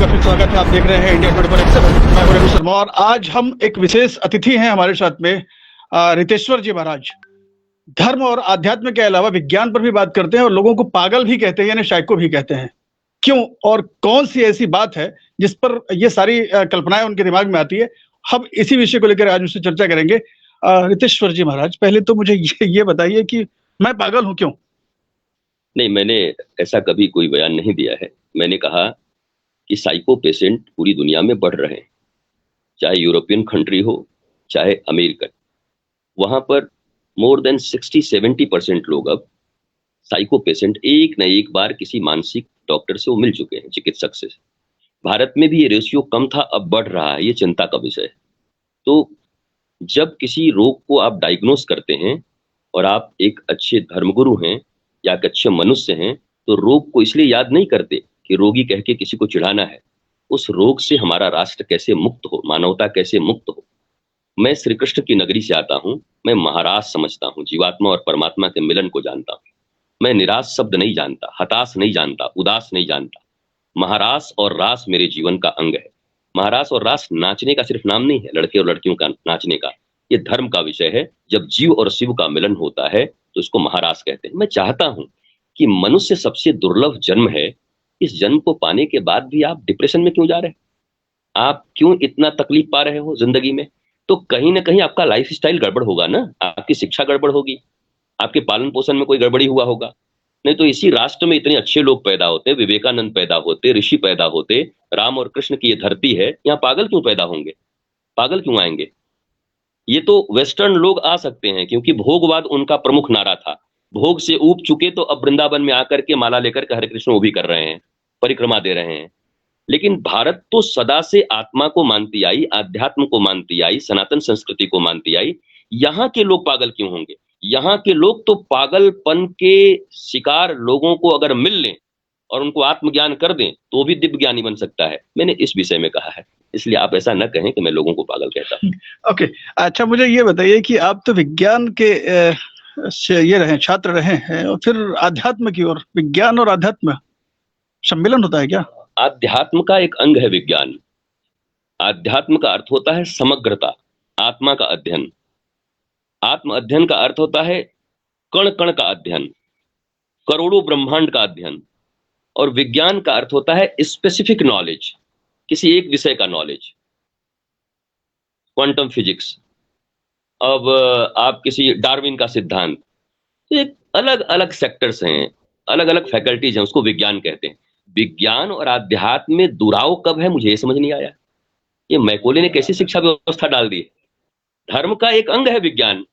का फिर स्वागत है। आप देख रहे हैं इंडिया 24/7। मैं हूं रघु शर्मा और आज हम एक विशेष अतिथि हैं हमारे साथ में, रितेश्वर जी महाराज। धर्म और अध्यात्म के अलावा विज्ञान पर भी बात करते हैं और लोगों को पागल भी कहते हैं, यानी साइको भी कहते हैं। क्यों और कौन सी ऐसी बात है जिस पर ये सारी कल्पनाएं उनके दिमाग में आती है? हम इसी विषय को लेकर आज उनसे चर्चा करेंगे। रितेश्वर जी महाराज, पहले तो मुझे ये बताइए कि मैं पागल हूं क्यों? नहीं, मैंने ऐसा कभी कोई बयान नहीं दिया है। मैंने कहा कि साइको पेशेंट पूरी दुनिया में बढ़ रहे हैं, चाहे यूरोपियन कंट्री हो चाहे अमेरिकन। वहां पर मोर देन 60-70% लोग अब साइको पेशेंट एक न एक बार किसी मानसिक डॉक्टर से वो मिल चुके हैं, चिकित्सक से। भारत में भी ये रेशियो कम था, अब बढ़ रहा है। ये चिंता का विषय है। तो जब किसी रोग को आप डायग्नोस करते हैं और आप एक अच्छे धर्मगुरु हैं या एक अच्छे मनुष्य हैं, तो रोग को इसलिए याद नहीं करते कि रोगी कह के किसी को चिढ़ाना है। उस रोग से हमारा राष्ट्र कैसे मुक्त हो, मानवता कैसे मुक्त हो। मैं श्री कृष्ण की नगरी से आता हूं। मैं महारास समझता हूं, जीवात्मा और परमात्मा के मिलन को जानता हूं। मैं निराश शब्द नहीं जानता, हताश नहीं जानता, उदास नहीं जानता। महारास और रास मेरे जीवन का अंग है। महारास और रास नाचने का सिर्फ नाम नहीं है, लड़के और लड़कियों का नाचने का। ये धर्म का विषय है। जब जीव और शिव का मिलन होता है तो इसको महारास कहते हैं। मैं चाहता हूं कि मनुष्य सबसे दुर्लभ जन्म है। इस जन्म को पाने के बाद भी आप डिप्रेशन में क्यों जा रहे हैं? आप क्यों इतना तकलीफ पा रहे हो जिंदगी में? तो कहीं ना कहीं आपका लाइफ स्टाइल गड़बड़ होगा ना, आपकी शिक्षा गड़बड़ होगी, आपके पालन पोषण में कोई गड़बड़ी हुआ होगा। नहीं तो इसी राष्ट्र में इतने अच्छे लोग पैदा होते, विवेकानंद पैदा होते, ऋषि पैदा होते, राम और कृष्ण की ये धरती है। यहाँ पागल क्यों पैदा होंगे? पागल क्यों आएंगे? ये तो वेस्टर्न लोग आ सकते हैं क्योंकि भोगवाद उनका प्रमुख नारा था। भोग से ऊब चुके तो अब वृंदावन में आकर के माला लेकर के हरे कृष्ण वो भी कर रहे हैं, परिक्रमा दे रहे हैं। लेकिन भारत तो सदा से आत्मा को मानती आई, आध्यात्म को मानती आई, सनातन संस्कृति को मानती आई। यहाँ के लोग पागल क्यों होंगे? यहाँ के लोग तो पागलपन के शिकार लोगों को अगर मिल लें और उनको आत्मज्ञान कर दें तो भी दिव्य ज्ञानी बन सकता है। मैंने इस विषय में कहा है, इसलिए आप ऐसा न कहें कि मैं लोगों को पागल कहता हूं। ओके, अच्छा मुझे ये बताइए कि आप तो विज्ञान के ये रहे, छात्र रहे हैं, और फिर आध्यात्म की ओर, विज्ञान और आध्यात्म सम्मिलन होता है क्या? आध्यात्म का एक अंग है विज्ञान। आध्यात्म का अर्थ होता है समग्रता, आत्मा का अध्ययन। आत्म अध्ययन का अर्थ होता है कण कण का अध्ययन, करोड़ों ब्रह्मांड का अध्ययन। और विज्ञान का अर्थ होता है स्पेसिफिक नॉलेज, किसी एक विषय का नॉलेज। क्वांटम फिजिक्स, अब आप किसी डार्विन का सिद्धांत, एक अलग अलग सेक्टर्स हैं, अलग अलग फैकल्टीज हैं, उसको विज्ञान कहते हैं। विज्ञान और आध्यात्म में दुराव कब है, मुझे ये समझ नहीं आया। ये मैकोले ने कैसी शिक्षा व्यवस्था डाल दी? धर्म का एक अंग है विज्ञान,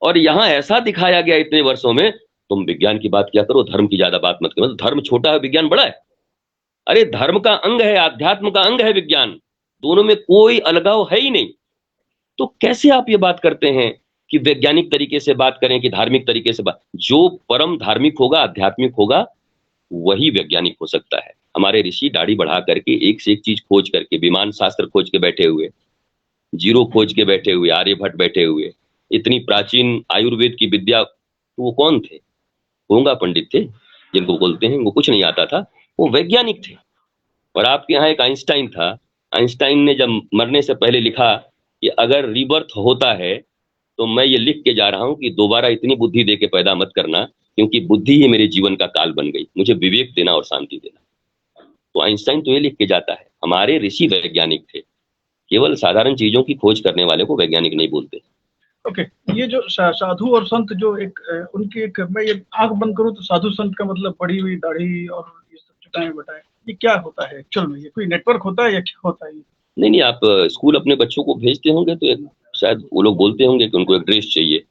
और यहां ऐसा दिखाया गया इतने वर्षों में, तुम विज्ञान की बात क्या करो, धर्म की ज्यादा बात मत करो। धर्म छोटा है, विज्ञान बड़ा है। अरे धर्म का अंग है, आध्यात्म का अंग है विज्ञान। दोनों में कोई अलगाव है ही नहीं। तो कैसे आप ये बात करते हैं कि वैज्ञानिक तरीके से बात करें कि धार्मिक तरीके से बात? जो परम धार्मिक होगा, आध्यात्मिक होगा, वही वैज्ञानिक हो सकता है। हमारे ऋषि दाढ़ी बढ़ा करके एक से एक चीज खोज करके, विमान शास्त्र खोज के बैठे हुए, जीरो खोज के बैठे हुए, आर्यभट्ट बैठे हुए, इतनी प्राचीन आयुर्वेद की विद्या। तो वो कौन थे? गूंगा पंडित थे जिनको बोलते हैं, वो कुछ नहीं आता था, वो वैज्ञानिक थे। और आपके यहाँ एक आइंस्टाइन था। आइंस्टाइन ने जब मरने से पहले लिखा कि अगर रीबर्थ होता है तो मैं ये लिख के जा रहा हूं कि दोबारा इतनी बुद्धि दे के पैदा मत करना, क्योंकि बुद्धि ही मेरे जीवन का काल बन गई, मुझे विवेक देना और शांति देना। तो आइंस्टाइन तो ये लिख के जाता है। हमारे ऋषि वैज्ञानिक थे। केवल साधारण चीजों की खोज करने वाले को वैज्ञानिक नहीं बोलते। ओके, ये जो साधु और संत, जो एक उनकी एक, मैं ये आंख बंद करूं तो साधु संत का मतलब बड़ी हुई दाढ़ी और ये सब चटाएं बटाएं, ये क्या होता है एक्चुअल में? ये कोई नेटवर्क होता है या क्या होता है? नहीं नहीं, आप स्कूल अपने बच्चों को भेजते होंगे तो शायद वो लोग बोलते होंगे कि उनको एक ड्रेस चाहिए।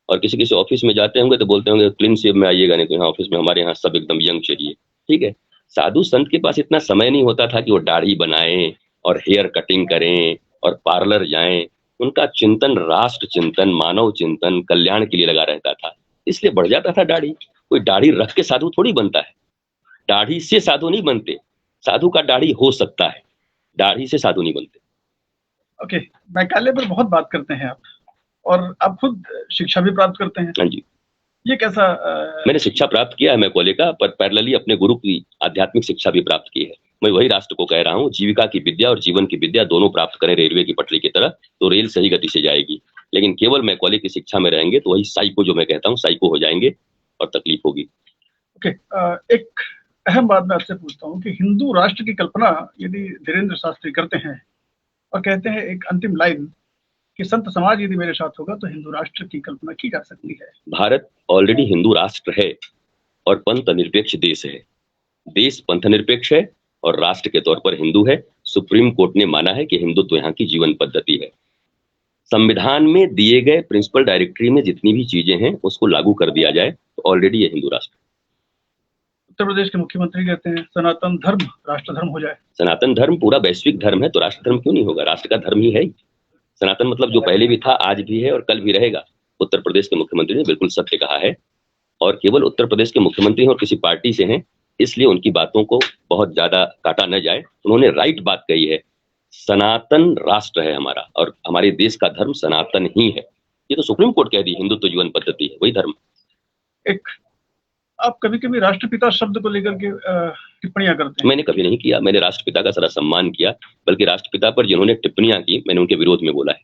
और किसी किसी ऑफिस में जाते होंगे तो बोलते होंगे क्लीन शेव में आइएगा, नहीं तो यहाँ ऑफिस में हमारे यहाँ सब एकदम यंग चाहिए। ठीक है, साधु संत के पास इतना समय नहीं होता था कि वो दाढ़ी बनाएं और हेयर कटिंग करें और पार्लर जाएं। उनका चिंतन राष्ट्र चिंतन, मानव चिंतन, कल्याण के लिए लगा रहता था, इसलिए बढ़ जाता था दाढ़ी। कोई दाढ़ी रख के साधु थोड़ी बनता है, दाढ़ी से साधु नहीं बनते। साधु का दाढ़ी हो सकता है, दाढ़ी से साधु नहीं बनते। ओके, मैकाले पर बहुत बात करते हैं आप, और आप खुद शिक्षा भी प्राप्त करते हैं। हाँ जी। ये कैसा मैंने शिक्षा प्राप्त किया है मैकॉले का, पर पैरेलली अपने गुरु की आध्यात्मिक शिक्षा भी प्राप्त की है। मैं वही राष्ट्र को कह रहा हूँ, जीविका की विद्या और जीवन की विद्या दोनों प्राप्त करें रेलवे की पटरी की तरह, तो रेल सही गति से जाएगी। लेकिन केवल मैकॉले की शिक्षा में रहेंगे तो वही साइको, जो मैं कहता हूँ, साइको हो जाएंगे और तकलीफ होगी। ओके, एक अहम बात मैं आपसे पूछता हूँ कि हिंदू राष्ट्र की कल्पना यदि धीरेन्द्र शास्त्री करते हैं और कहते हैं एक अंतिम लाइन कि संत समाज यदि मेरे साथ होगा तो हिंदू राष्ट्र की कल्पना की जा सकती है। भारत ऑलरेडी हिंदू राष्ट्र है और पंथ निरपेक्ष देश है। देश पंथ निरपेक्ष है और राष्ट्र के तौर पर हिंदू है। सुप्रीम कोर्ट ने माना है कि हिंदुत्व यहाँ की जीवन पद्धति है। संविधान में दिए गए प्रिंसिपल डायरेक्टरी में जितनी भी चीजें हैं उसको लागू कर दिया जाए तो ऑलरेडी ये हिंदू राष्ट्र। उत्तर प्रदेश के मुख्यमंत्री कहते हैं सनातन धर्म राष्ट्र धर्म हो जाए। सनातन धर्म पूरा वैश्विक धर्म है तो राष्ट्र धर्म क्यों नहीं होगा? राष्ट्र का धर्म ही है। सनातन मतलब जो पहले भी था, आज भी है और कल भी रहेगा। उत्तर प्रदेश के मुख्यमंत्री ने बिल्कुल सत्य कहा है, और केवल उत्तर प्रदेश के मुख्यमंत्री हैं और किसी पार्टी से हैं, इसलिए उनकी बातों को बहुत ज्यादा काटा न जाए। उन्होंने राइट बात कही है, सनातन राष्ट्र है हमारा और हमारे देश का धर्म सनातन ही है। ये तो सुप्रीम कोर्ट कह दी, हिंदुत्व जीवन पद्धति है, वही धर्म। एक आप कभी कभी राष्ट्रपिता शब्द को लेकर के टिप्पणियां करते हैं। मैंने कभी नहीं किया, मैंने राष्ट्रपिता का सारा सम्मान किया, बल्कि राष्ट्रपिता पर जिन्होंने टिप्पणियां की मैंने उनके विरोध में बोला है।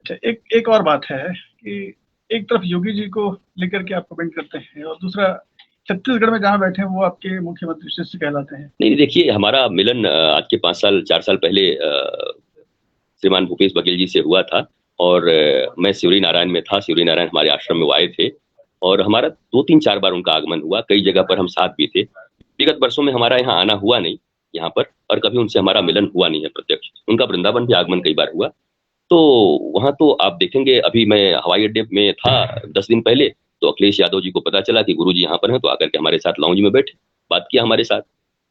अच्छा, एक और बात है कि एक तरफ योगी जी को लेकर के आप कमेंट करते हैं और दूसरा छत्तीसगढ़ में जहां बैठे हैं वो आपके मुख्यमंत्री शिष्य कहलाते हैं। नहीं, देखिए, हमारा मिलन आज के 4 साल पहले श्रीमान भूपेश बघेल जी से हुआ था और मैं शिवरी नारायण में था। शिवरी नारायण हमारे आश्रम में वो आए थे और हमारा 2-3-4 बार उनका आगमन हुआ। कई जगह पर हम साथ भी थे। विगत वर्षों में हमारा यहाँ आना हुआ नहीं यहाँ पर, और कभी उनसे हमारा मिलन हुआ नहीं है प्रत्यक्ष। उनका वृंदावन भी आगमन कई बार हुआ। तो वहां तो आप देखेंगे, अभी मैं हवाई अड्डे में था 10 दिन पहले, तो अखिलेश यादव जी को पता चला कि गुरुजी यहाँ पर हैं, तो आकर के हमारे साथ लाउंज में बैठे, बात किया हमारे साथ।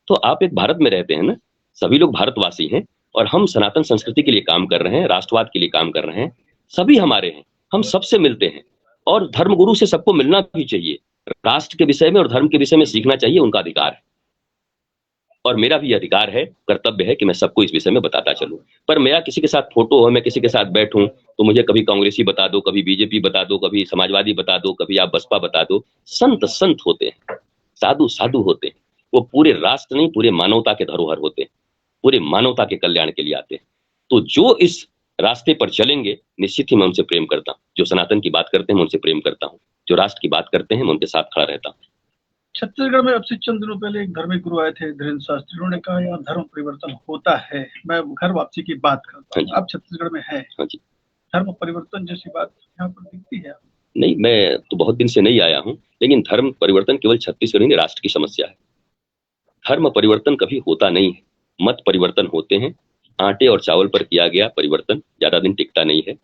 तो आप एक भारत में रहते हैं ना, सभी लोग भारतवासी हैं और हम सनातन संस्कृति के लिए काम कर रहे हैं, राष्ट्रवाद के लिए काम कर रहे हैं। सभी हमारे हैं, हम सबसे मिलते हैं और धर्मगुरु से सबको मिलना भी चाहिए। राष्ट्र के विषय में और धर्म के विषय में सीखना चाहिए, उनका अधिकार है। और मेरा भी अधिकार है, कर्तव्य है कि मैं सबको इस विषय में बताता चलूं। पर मेरा किसी के साथ फोटो हो, मैं किसी के साथ बैठूं तो मुझे कभी कांग्रेसी बता दो, कभी बीजेपी बता दो, कभी समाजवादी बता दो, कभी आप बसपा बता दो। संत संत होते हैं, साधु साधु होते हैं। वो पूरे राष्ट्र नहीं, पूरे मानवता के धरोहर होते हैं, पूरे मानवता के कल्याण के लिए आते हैं। तो जो इस रास्ते पर चलेंगे, निश्चित ही मैं उनसे प्रेम करता हूँ। जो सनातन की बात करते हैं मैं उनसे प्रेम करता हूँ, जो राष्ट्र की बात करते हैं मैं उनके साथ खड़ा रहता हूँ। छत्तीसगढ़ में अब से चंद दिनों पहले एक धार्मिक गुरु आए थे, धीरेन्द्र शास्त्री। उन्होंने कहा यहाँ धर्म परिवर्तन होता है। मैं घर वापसी की बात करता हूँ, आप छत्तीसगढ़ में हैं, धर्म परिवर्तन जैसी बात यहाँ पर दिखती है? नहीं, मैं तो बहुत दिन से नहीं आया हूँ, लेकिन धर्म परिवर्तन केवल छत्तीसगढ़ नहीं, राष्ट्र की समस्या है। धर्म परिवर्तन कभी होता नहीं है, मत परिवर्तन होते हैं। आटे और चावल पर किया गया परिवर्तन ज्यादा दिन टिकता नहीं है।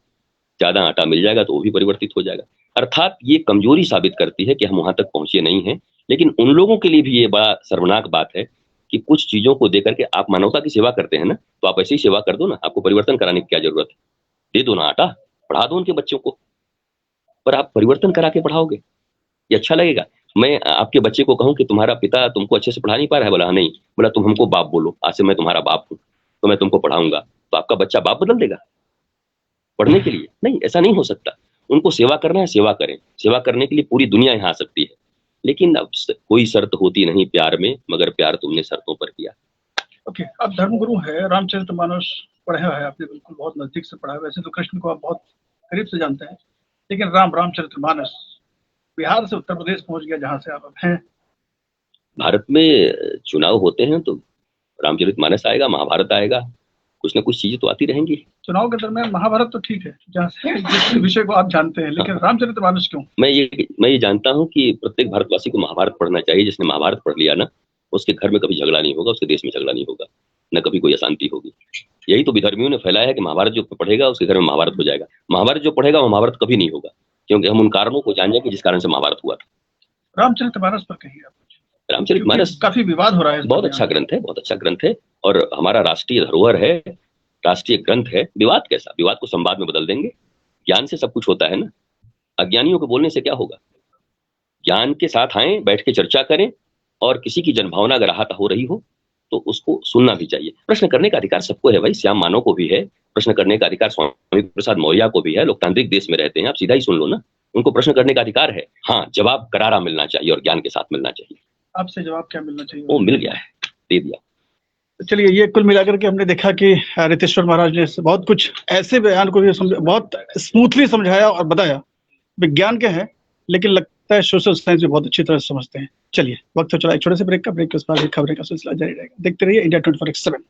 ज्यादा आटा मिल जाएगा तो वो भी परिवर्तित हो जाएगा। अर्थात ये कमजोरी साबित करती है कि हम वहां तक पहुंचे नहीं हैं। लेकिन उन लोगों के लिए भी ये बड़ा शर्मनाक बात है कि कुछ चीजों को देकर के आप मानवता की सेवा करते हैं ना, तो आप ऐसे ही सेवा कर दो ना, आपको परिवर्तन कराने की क्या जरूरत है? दे दो ना आटा, पढ़ा दो उनके बच्चों को। पर आप परिवर्तन करा के पढ़ाओगे, ये अच्छा लगेगा? मैं आपके बच्चे को कहूं कि तुम्हारा पिता तुमको अच्छे से पढ़ा नहीं पा रहा है, बोला नहीं, बोला तुम हमको बाप बोलो, आज से मैं तुम्हारा बाप हूं, तो मैं तुमको पढ़ाऊंगा। तो आपका बच्चा बाप बदल देगा पढ़ने के लिए? नहीं, ऐसा नहीं हो सकता। उनको सेवा करना है, सेवा करें। सेवा करने के लिए पूरी दुनिया यहाँ आ सकती है, लेकिन अब कोई शर्त होती नहीं प्यार में, मगर प्यार तुमने शर्तों पर किया। ओके, आप धर्मगुरु है, रामचरितमानस पढ़ा है आपने, बिल्कुल बहुत नजदीक से पढ़ा है। वैसे तो कृष्ण को आप बहुत करीब से जानते हैं, लेकिन रामचरितमानस बिहार से उत्तर प्रदेश पहुंच गया जहां से आप हैं। भारत में चुनाव होते हैं तो रामचरितमानस आएगा, महाभारत आएगा, कुछ ना कुछ चीजें तो आती रहेंगी। चुनाव के दरमियान महाभारत तो ठीक है, जहाँ से जिस विषय को आप जानते हैं, लेकिन रामचरितमानस क्यों? मैं ये जानता हूँ कि प्रत्येक भारतवासी को महाभारत पढ़ना चाहिए। जिसने महाभारत पढ़ लिया ना, उसके घर में कभी झगड़ा नहीं होगा, उसके देश में झगड़ा नहीं होगा, न कभी कोई अशांति होगी। यही तो विधर्मियों ने फैलाया है कि महाभारत जो पढ़ेगा उसके घर में महाभारत हो जाएगा। महाभारत जो पढ़ेगा वो महाभारत कभी नहीं होगा, क्योंकि हम उन कारणों को जान जाएंगे जिस कारण से महाभारत हुआ था। रामचरितमानस पर कहिए आप। रामचरितमानस काफी विवाद हो रहा है। बहुत अच्छा ग्रंथ है, बहुत अच्छा ग्रंथ है, और हमारा राष्ट्रीय धरोहर है, राष्ट्रीय ग्रंथ है। विवाद कैसा? विवाद को संवाद में बदल देंगे। ज्ञान से सब कुछ होता है ना, अज्ञानियों को बोलने से क्या होगा? ज्ञान के साथ आए, बैठ के चर्चा करें, और किसी की जनभावना अगर आहत हो रही हो तो उसको सुनना भी चाहिए। प्रश्न करने का अधिकार सबको है भाई, श्याम मानव को भी है, प्रश्न करने का अधिकार स्वामी प्रसाद मौर्य को भी है, लोकतांत्रिक देश में रहते हैं, आप सीधा ही सुन लो ना, उनको प्रश्न करने का अधिकार है। हाँ, जवाब करारा मिलना चाहिए और ज्ञान के साथ मिलना चाहिए। आपसे जवाब क्या मिलना चाहिए? वो मिल गया है, दे दिया। चलिए, ये कुल मिलाकर के हमने देखा कि रितेश्वर महाराज ने बहुत कुछ ऐसे बयान को भी बहुत स्मूथली समझाया और बताया, विज्ञान के हैं लेकिन लगता है सोशल साइंस भी बहुत अच्छी तरह से समझते हैं। चलिए, वक्त हो चला एक छोटे से ब्रेक का। ब्रेक के उस पर खबरें का सिलसिला जारी रहेगा। देखते रहिए इंडिया 24/7।